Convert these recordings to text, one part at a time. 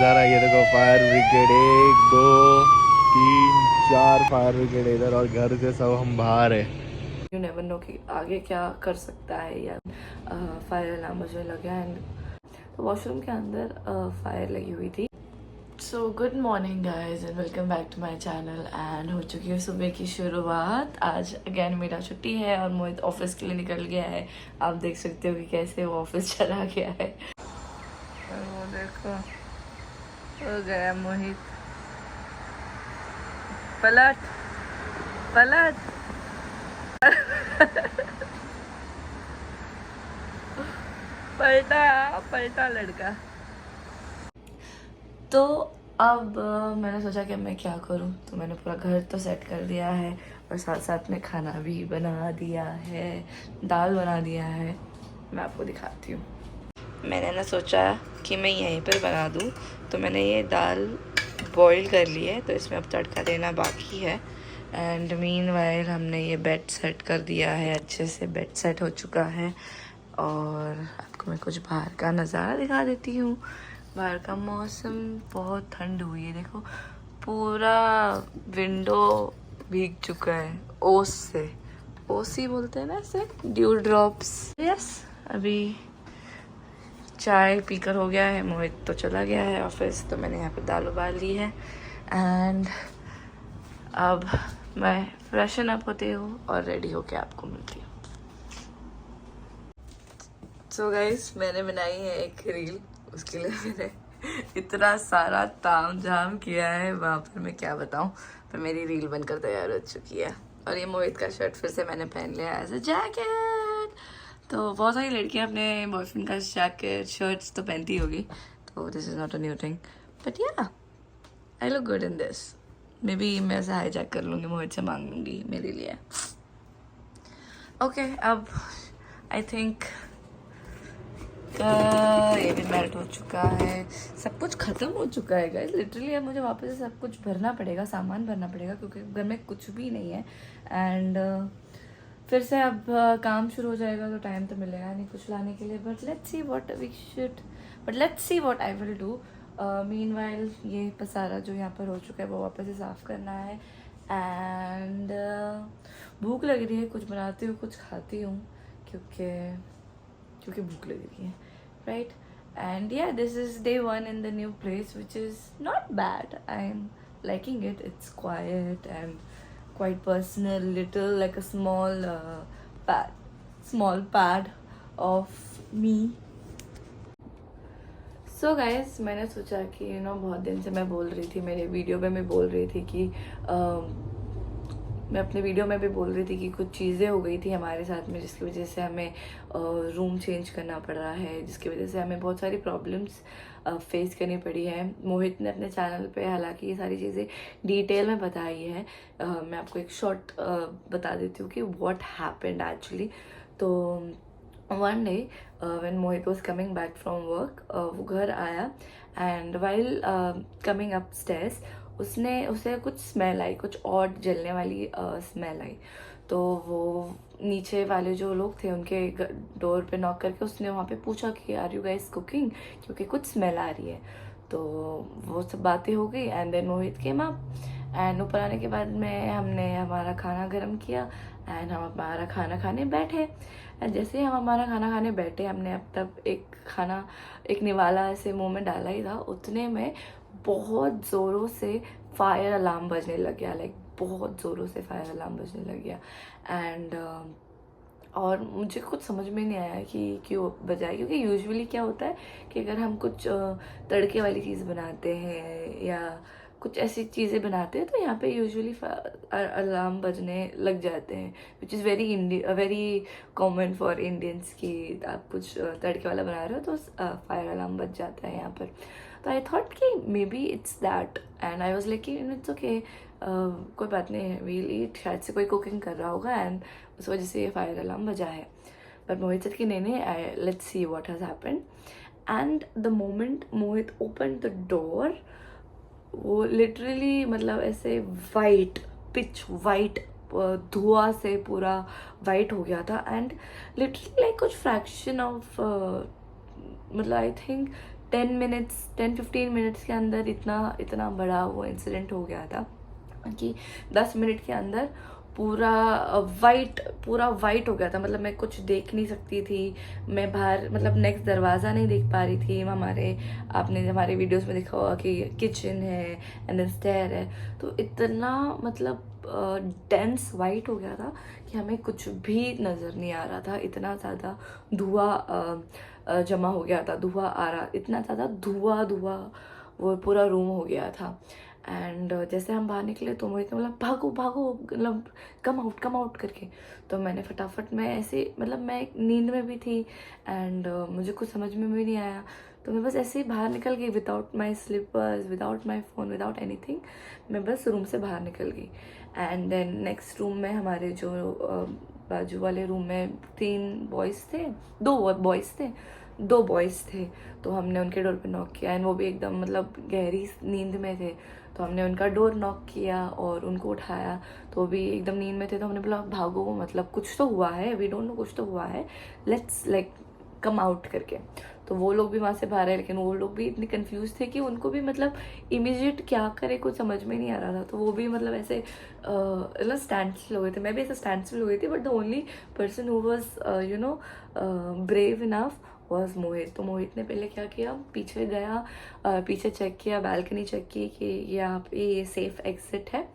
नज़ारा। ये देखो फायर ब्रिगेड, 1 2 3 4 फायर ब्रिगेड इधर, और घर से सब हम बाहर है। यू नेवर नो कि आगे क्या कर सकता है, या फायर अलार्म मुझे लगा एंड तो वॉशरूम के अंदर फायर लगी हुई थी। So good morning guys and welcome back to my channel. And हो चुकी है सुबह की शुरुआत। आज अगेन मेरा छुट्टी है और मोहित ऑफिस के लिए निकल गया है। आप देख सकते हो कि कैसे वो ऑफिस चला गया है। और वो देखो हो गया मोहित। पलट पलट पलटा पलटा लड़का। तो अब मैंने सोचा कि मैं क्या करूं, तो मैंने पूरा घर तो सेट कर दिया है और साथ साथ में खाना भी बना दिया है, दाल बना दिया है। मैं आपको दिखाती हूँ। मैंने ना सोचा कि मैं यहीं पर बना दूँ, तो मैंने ये दाल बॉईल कर ली है, तो इसमें अब तड़का देना बाकी है। एंड मीनवाइल हमने ये बेड सेट कर दिया है, अच्छे से बेड सेट हो चुका है। और आपको मैं कुछ बाहर का नज़ारा दिखा देती हूँ। बाहर का मौसम बहुत ठंड हुई है, देखो पूरा विंडो भीग चुका है ओस से। ओसी बोलते हैं ना इसे, ड्यू ड्रॉप्स। यस, अभी चाय पीकर हो गया है, मोहित तो चला गया है ऑफिस, तो मैंने यहाँ पे दाल उबाल ली है। एंड अब मैं फ्रेशन अप होती हूँ और रेडी होके आपको मिलती हूँ। सो गाइस, मैंने बनाई है एक रील, उसके लिए मैंने इतना सारा ताम झाम किया है वहाँ पर, मैं क्या बताऊँ। पर मेरी रील बनकर तैयार हो चुकी है। और ये मोहित का शर्ट फिर से मैंने पहन लिया एज अ जैकेट। तो बहुत सारी लड़कियाँ अपने बॉयफ्रेंड का जैकेट शर्ट्स तो पहनती होगी, तो this is not a new thing, but yeah I look good in this. Maybe मैं ऐसे हाईजैक कर लूँगी, मोहित से मांग लूँगी मेरे लिए। ओके, अब आई थिंक ये भी मेल्ट हो चुका है, सब कुछ ख़त्म हो चुका है गाइस। लिटरली अब मुझे वापस से सब कुछ भरना पड़ेगा, सामान भरना पड़ेगा, क्योंकि घर में कुछ भी नहीं है। एंड फिर से अब काम शुरू हो जाएगा, तो टाइम तो मिलेगा नहीं कुछ लाने के लिए। But let's see what I will do. Meanwhile ये पसारा जो यहाँ पर हो चुका है वो वापस से साफ़ करना है। एंड भूख लग रही है, कुछ बनाती हूँ कुछ खाती हूँ, क्योंकि भूख लग रही है, right? And yeah, this is day one in the new place, which is not bad. I'm liking it. It's quiet and quite personal, little like a small pad of me. So guys, मैंने सोचा कि बहुत दिन से मैं बोल रही थी, मेरे वीडियो में मैं बोल रही थी कि मैं अपने वीडियो में भी बोल रही थी कि कुछ चीज़ें हो गई थी हमारे साथ में, जिसकी वजह से हमें रूम चेंज करना पड़ रहा है, जिसकी वजह से हमें बहुत सारी प्रॉब्लम्स फेस करनी पड़ी है। मोहित ने अपने चैनल पे हालांकि ये सारी चीज़ें डिटेल में बताई है। मैं आपको एक शॉर्ट बता देती हूँ कि व्हाट हैपेंड एक्चुअली। तो one day when Mohit was coming back from work, वो घर आया and while coming up stairs उसे कुछ स्मेल आई, कुछ और जलने वाली स्मेल आई। तो वो नीचे वाले जो लोग थे उनके डोर पे नॉक करके उसने वहाँ पे पूछा कि आर यू गाइस कुकिंग, क्योंकि कुछ स्मेल आ रही है। तो वो सब बातें हो गई and then Mohit came up. And ऊपर आने के बाद में हमने हमारा खाना गर्म किया एंड हम हमारा खाना खाने बैठे। एंड जैसे ही हम हमारा खाना खाने बैठे, हमने अब तक एक निवाला ऐसे मुंह में डाला ही था, उतने में बहुत ज़ोरों से फायर अलार्म बजने लग गया। लाइक बहुत ज़ोरों से फायर अलार्म बजने लग गया। एंड और मुझे कुछ समझ में नहीं आया कि क्यों बजाए, क्योंकि यूजुअली क्या होता है कि अगर हम कुछ तड़के वाली चीज़ बनाते हैं या कुछ ऐसी चीज़ें बनाते हैं, तो यहाँ पे यूजुअली अलार्म बजने लग जाते हैं, which is very common for Indians कि आप कुछ तड़के वाला बना रहे हो तो फायर अलार्म बज जाता है यहाँ पर। तो आई थॉट कि may be it's that and I was like it's okay, कोई बात नहीं है, वील ईट, शायद से कोई कुकिंग कर रहा होगा एंड उस वजह से ये फायर अलार्म बजा है। बट मोहित said कि नहीं, let's see what has happened. And the moment Mohit open the door, वो लिटरली मतलब ऐसे पिच वाइट धुआं से पूरा वाइट हो गया था। एंड लिटरली लाइक कुछ फ्रैक्शन ऑफ मतलब आई थिंक 10-15 मिनट्स के अंदर इतना बड़ा वो इंसिडेंट हो गया था कि 10 मिनट के अंदर पूरा वाइट हो गया था। मतलब मैं कुछ देख नहीं सकती थी, मैं बाहर मतलब नेक्स्ट दरवाज़ा नहीं देख पा रही थी। आपने हमारे वीडियोस में देखा होगा कि किचन है एंड देन स्टेयर है, तो इतना मतलब डेंस वाइट हो गया था कि हमें कुछ भी नज़र नहीं आ रहा था। इतना ज़्यादा धुआं जमा हो गया था, धुआं आ रहा, इतना ज़्यादा धुआं वो पूरा रूम हो गया था। एंड जैसे हम बाहर निकले तो मोहित ने बोला भागो भागो, मतलब कम आउट करके। तो मैंने फटाफट, मैं ऐसे मतलब मैं एक नींद में भी थी एंड मुझे कुछ समझ में भी नहीं आया, तो मैं बस ऐसे ही बाहर निकल गई without my slippers, without my phone, without anything. मैं बस रूम से बाहर निकल गई। एंड देन नेक्स्ट रूम में हमारे जो बाजू वाले रूम में 3 बॉयज़ थे, 2 बॉयज़ थे। तो हमने उनके डोर पे नॉक किया एंड वो भी एकदम मतलब गहरी नींद में थे। तो हमने उनका डोर नॉक किया और उनको उठाया, तो वो भी एकदम नींद में थे। तो हमने बोला भागो, मतलब कुछ तो हुआ है, वी डोंट नो, कुछ तो हुआ है, लेट्स लाइक कम आउट करके। तो वो लोग भी वहाँ से बाहर आए, लेकिन वो लोग भी इतने कंफ्यूज थे कि उनको भी मतलब इमीडिएट क्या करे कुछ समझ में नहीं आ रहा था। तो वो भी मतलब ऐसे मतलब स्टैंड स्टिल हो गए थे, मैं भी ऐसे स्टैंड स्टिल हो गई थी। But the only person who was brave enough was Mohit. तो मोहित ने पहले क्या किया, पीछे गया, पीछे चेक किया, बालकनी चेक की कि यहाँ पे ये सेफ एग्जिट है।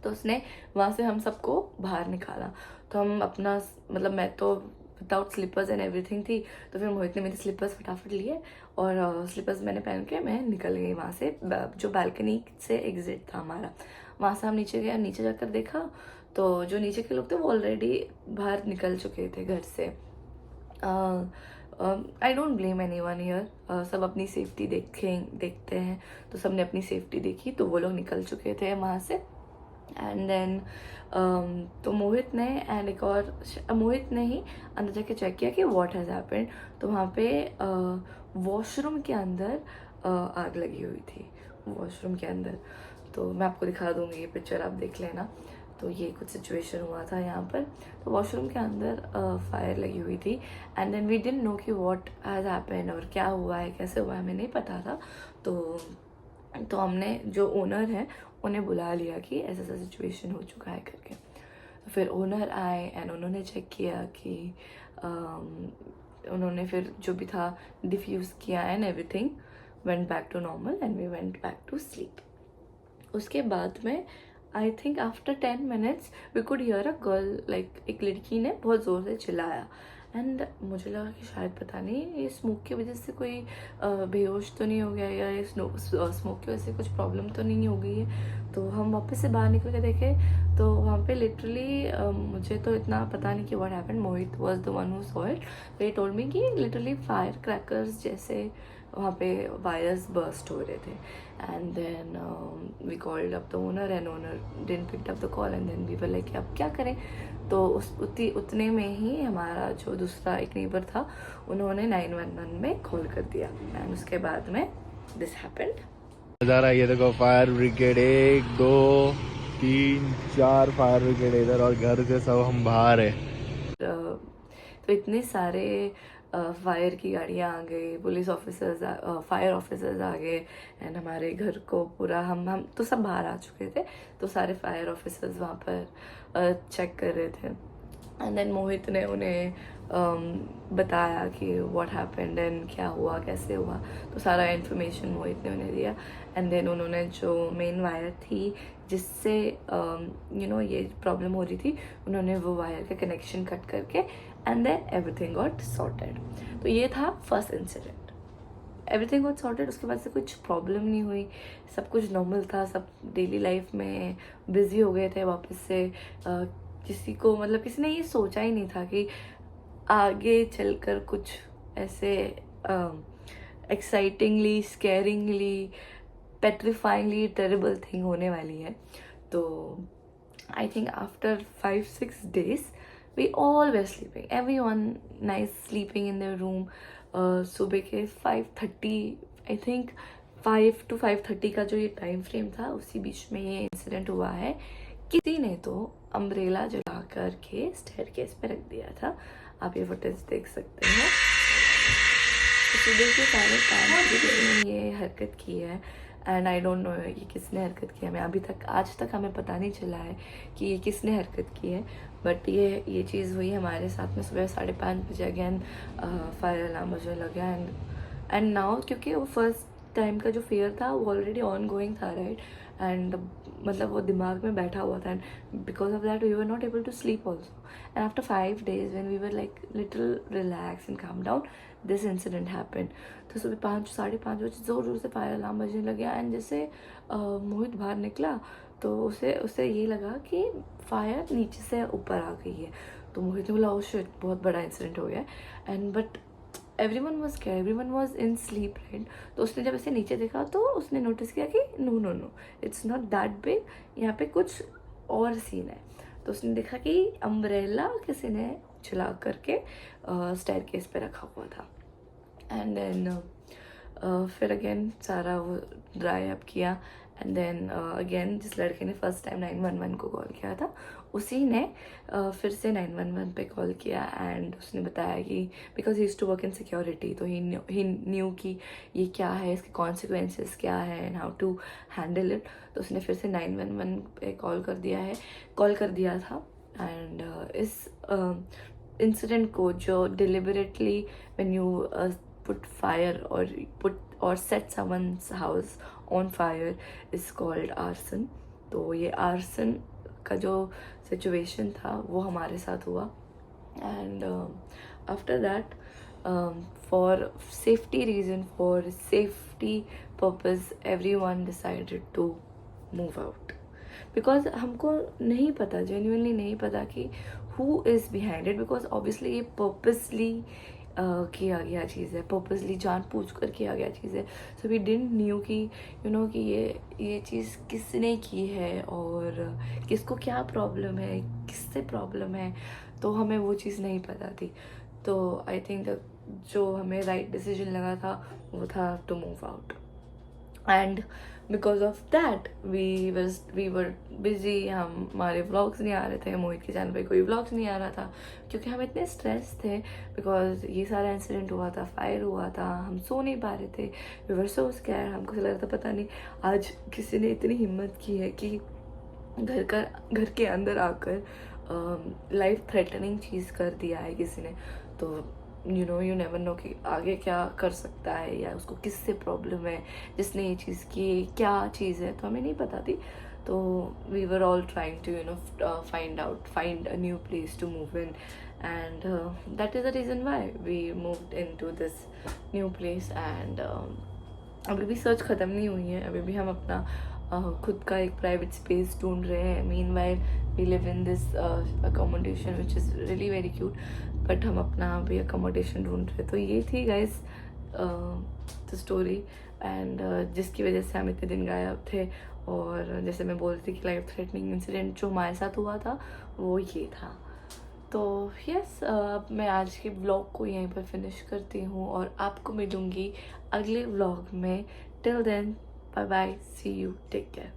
तो उसने वहाँ से हम सबको बाहर निकाला। तो हम अपना मतलब मैं तो विदाउट स्लीपर्स एंड एवरीथिंग थी, तो फिर मोहित ने मेरे स्लीपर्स फटाफट लिए और स्लीपर्स मैंने पहन के मैं निकल गई वहाँ से। जो बालकनी से एग्जिट था हमारा, वहाँ से हम नीचे गए। नीचे जाकर देखा तो जो नीचे के लोग थे वो ऑलरेडी बाहर निकल चुके थे घर से। I don't blame any one year, सब अपनी सेफ्टी देखते हैं, तो सबने अपनी सेफ्टी देखी, तो वो लोग निकल चुके थे वहाँ से। एंड देन तो मोहित ने ही अंदर जाके चेक किया कि व्हाट हैज़ हैपेंड। तो वहाँ पे वॉशरूम के अंदर आग लगी हुई थी, वॉशरूम के अंदर। तो मैं आपको दिखा दूँगी, ये पिक्चर आप देख लेना। तो ये कुछ सिचुएशन हुआ था यहाँ पर। तो वॉशरूम के अंदर फायर लगी हुई थी and then we didn't know कि व्हाट हैज़ हैपेंड, और क्या हुआ है, कैसे हुआ है, हमें नहीं पता था। तो हमने जो ओनर है उन्हें बुला लिया कि ऐसा ऐसा सिचुएशन हो चुका है करके। फिर ओनर आए एंड उन्होंने चेक किया कि उन्होंने फिर जो भी था डिफ्यूज़ किया and everything went back to normal and we went back to sleep. उसके बाद में I think after 10 minutes we could hear a girl, like एक लड़की ने बहुत ज़ोर से चिल्लाया एंड मुझे लगा कि शायद पता नहीं ये स्मोक की वजह से कोई बेहोश तो नहीं हो गया, या ये स्मोक की वजह से कुछ प्रॉब्लम तो नहीं हो गई है। तो हम वापस से बाहर निकल के देखे तो वहाँ पे लिटरली मुझे तो इतना पता नहीं कि what happened, Mohit was the one who saw it. तो ही टोल्ड मी कि लिटरली फायर क्रैकर्स जैसे वहाँ पे वायर्स बर्स्ट हो रहे थे। And then we called up the owner and owner didn't pick up the call and then we were like अब क्या करें। तो उतने में ही हमारा जो दूसरा एक नेबर था उन्होंने 911 में कॉल कर दिया एंड उसके बाद में दिस हैपेंड। नज़ारा ये देखो, फायर ब्रिगेड 1 2 3 4 फायर ब्रिगेड इधर, और घर से सब हम बाहर है। तो इतने सारे फायर की गाड़ियाँ आ गई, पुलिस ऑफिसर्स, फायर ऑफिसर्स आ गए एंड हमारे घर को पूरा हम तो सब बाहर आ चुके थे। तो सारे फायर ऑफिसर्स वहाँ पर चेक कर रहे थे एंड देन मोहित ने उन्हें बताया कि व्हाट हैपेंड एंड क्या हुआ, कैसे हुआ। तो सारा इन्फॉर्मेशन मोहित ने उन्हें दिया एंड देन उन्होंने जो मेन वायर थी जिससे ये प्रॉब्लम हो रही थी, उन्होंने वो वायर का कनेक्शन कट करके and then everything got sorted. तो ये था first incident, everything got sorted. उसके बाद से कुछ प्रॉब्लम नहीं हुई, सब कुछ नॉर्मल था, सब डेली लाइफ में बिजी हो गए थे वापस से। किसी ने ये सोचा ही नहीं था कि आगे चलकर कुछ ऐसे एक्साइटिंगली, स्कैरिंगली, पेट्रीफाइंगली टेरिबल थिंग होने वाली है। तो आई think after 5-6 days we all were sleeping, everyone nice sleeping in their room। सुबह के 5:30 आई थिंक 5 to 5:30 का जो ये टाइम फ्रेम था उसी बीच में ये इंसिडेंट हुआ है। किसी ने तो अम्ब्रेला जला करके स्टेयरकेस पे रख दिया था, आप ये फुटेज देख सकते हैं। सुबह के 5:30 बजे किसी ने ये हरकत की है एंड आई डोंट नो ये किसने हरकत की है। हमें अभी तक आज तक हमें पता नहीं चला है कि ये किसने हरकत की है, बट ये चीज़ हुई हमारे साथ में। सुबह 5:30 बजे अगेन फायर अलार्म बजने लगा एंड नाउ क्योंकि वो फर्स्ट टाइम का जो फियर था वो ऑलरेडी ऑन गोइंग था, राइट, एंड मतलब वो दिमाग में बैठा हुआ था and because of that we were not able to sleep also and after 5 days when we were like little relax and calm down this incident happen. तो सुबह 5-5:30 बजे ज़ोर ज़ोर से फायर अलार्म बजने लग गया एंड जैसे मोहित बाहर निकला तो उसे ये लगा कि फायर नीचे से ऊपर आ गई है। तो मोहित ने बोला ओ शिट, बहुत बड़ा इंसिडेंट हो गया and but everyone was care, everyone was in sleep, right. तो उसने जब ऐसे नीचे देखा तो उसने नोटिस किया कि no no no it's not that big, यहाँ पे कुछ और सीन है। तो उसने देखा कि अम्ब्रेला किसी ने चला करके स्टेयरकेस पे रखा हुआ था एंड देन फिर अगेन सारा वो ड्राई अप किया एंड देन अगेन जिस लड़के ने फर्स्ट टाइम 911 को कॉल किया था उसी ने फिर से 911 पे कॉल किया एंड उसने बताया कि because he used to work in security, तो ही न्यू कि ये क्या है, इसके कॉन्सिक्वेंसेस क्या है and how to handle it. तो उसने फिर से 911 पे कॉल कर दिया था एंड इस इंसिडेंट को जो deliberately when you put fire or set someone's house on fire is called arson। तो ये arson का जो situation था वो हमारे साथ हुआ and after that for safety reason, for safety purpose everyone decided to move out because हमको नहीं पता, genuinely नहीं पता कि who is behind it because obviously ये purposely किया गया चीज़ है, पर्पसली जानबूझ कर किया गया चीज़ है। सो वी डिडंट न्यू कि यू नो कि ये चीज़ किसने की है और किसको क्या प्रॉब्लम है, किससे प्रॉब्लम है, तो हमें वो चीज़ नहीं पता थी। तो आई थिंक जो हमें राइट डिसीजन लगा था वो था to move out and because of that we were busy, हमारे व्लॉग्स नहीं आ रहे थे, मोहित के चैनल पे कोई व्लॉग्स नहीं आ रहा था क्योंकि हम इतने स्ट्रेस थे बिकॉज ये सारा इंसिडेंट हुआ था, फायर हुआ था, हम सो नहीं पा रहे थे, वी वर सो स्कैर्ड। हमको लग रहा था पता नहीं आज किसी ने इतनी हिम्मत की है कि घर के अंदर आकर लाइफ थ्रेटनिंग चीज़ कर दिया है किसी ने। तो यू नेवर नो कि आगे क्या कर सकता है या उसको किससे प्रॉब्लम है, जिसने ये चीज़ की क्या चीज़ है, तो हमें नहीं पता थी। तो we were all trying to find a new place to move in and that is the reason why we moved in to this new place and अभी भी सर्च ख़त्म नहीं हुई है, अभी भी हम अपना खुद का एक प्राइवेट स्पेस ढूंढ रहे हैं। Meanwhile we live in this accommodation which is really very cute, but हम अपना भी अकोमोडेशन ढूंढ रहे हैं। तो ये थी गाइस द स्टोरी एंड जिसकी वजह से हम इतने दिन गायब थे और जैसे मैं बोल रही थी कि लाइफ थ्रेटनिंग इंसिडेंट जो हमारे साथ हुआ था वो ये था। तो यस अब मैं आज के व्लॉग को यहीं पर फिनिश करती हूँ और आपको मिलूँगी अगले व्लॉग में। Till then bye bye, see you, take care.